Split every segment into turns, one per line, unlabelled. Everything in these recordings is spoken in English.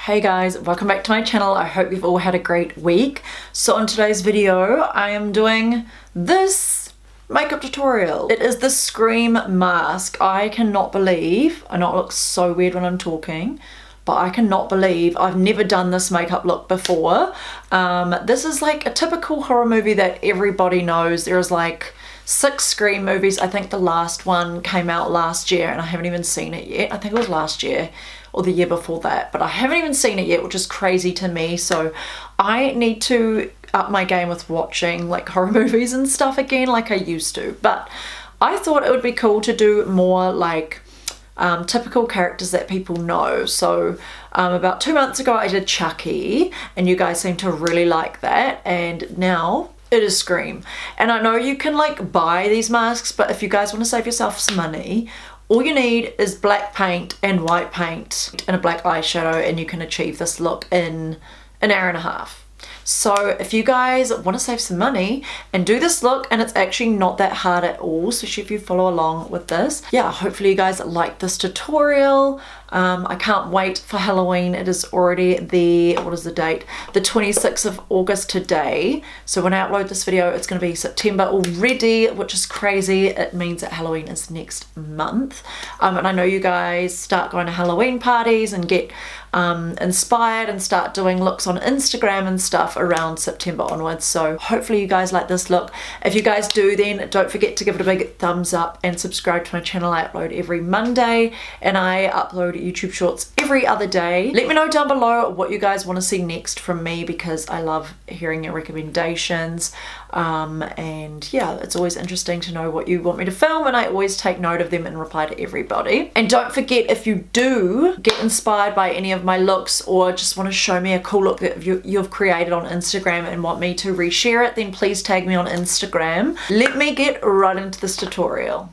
Hey guys, welcome back to my channel. I hope you've all had a great week. So in today's video, I am doing this makeup tutorial. It is the Scream mask. I cannot believe, I know it looks so weird when I'm talking, but I cannot believe I've never done this makeup look before. This is like a typical horror movie that everybody knows. There's like 6 Scream movies. I think the last one came out last year and I haven't even seen it yet. I think it was last year or the year before that, but I haven't even seen it yet, which is crazy to me. So I need to up my game with watching like horror movies and stuff again like I used to. But I thought it would be cool to do more like typical characters that people know. So about 2 months ago I did Chucky and you guys seem to really like that, and now it is Scream. And I know you can like buy these masks, but if you guys want to save yourself some money, all you need is black paint and white paint and a black eyeshadow, and you can achieve this look in an hour and a half. So if you guys want to save some money and do this look, and it's actually not that hard at all, especially if you follow along with this. Yeah, hopefully you guys like this tutorial. I can't wait for Halloween. It is already the, what is the date? The 26th of August today. So when I upload this video, it's going to be September already, which is crazy. It means that Halloween is next month. And I know you guys start going to Halloween parties and get inspired and start doing looks on Instagram and stuff around September onwards. So hopefully you guys like this look. If you guys do, then don't forget to give it a big thumbs up and subscribe to my channel. I upload every Monday and I upload YouTube shorts every other day. Let me know down below what you guys want to see next from me, because I love hearing your recommendations. And yeah, it's always interesting to know what you want me to film, and I always take note of them and reply to everybody. And don't forget, if you do get inspired by any of my looks or just want to show me a cool look that you've created on Instagram and want me to reshare it, then please tag me on Instagram. Let me get right into this tutorial.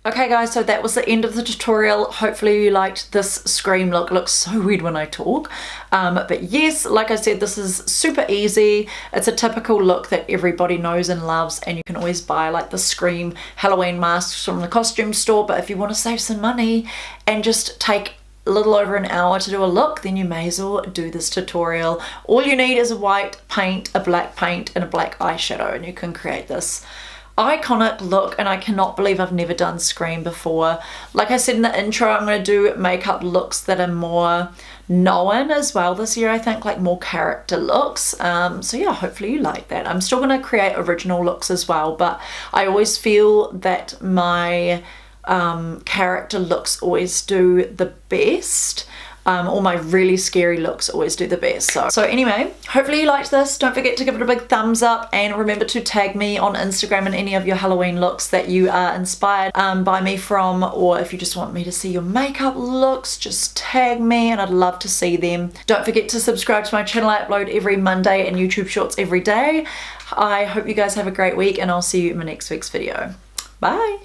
Okay guys, so that was the end of the tutorial. Hopefully you liked this Scream look. It looks so weird when I talk. But yes, like I said, this is super easy. It's a typical look that everybody knows and loves, and you can always buy like the Scream Halloween masks from the costume store. But if you want to save some money and just take a little over an hour to do a look, then you may as well do this tutorial. All you need is a white paint, a black paint, and a black eyeshadow, and you can create this iconic look. And I cannot believe I've never done Scream before. Like I said in the intro, I'm going to do makeup looks that are more known as well this year, I think, like more character looks. So yeah, hopefully you like that. I'm still going to create original looks as well, but I always feel that my character looks always do the best. Or my really scary looks always do the best. So anyway, hopefully you liked this. Don't forget to give it a big thumbs up, and remember to tag me on Instagram in any of your Halloween looks that you are inspired by me from, or if you just want me to see your makeup looks, just tag me and I'd love to see them. Don't forget to subscribe to my channel. I upload every Monday and YouTube shorts every day. I hope you guys have a great week, and I'll see you in my next week's video. Bye!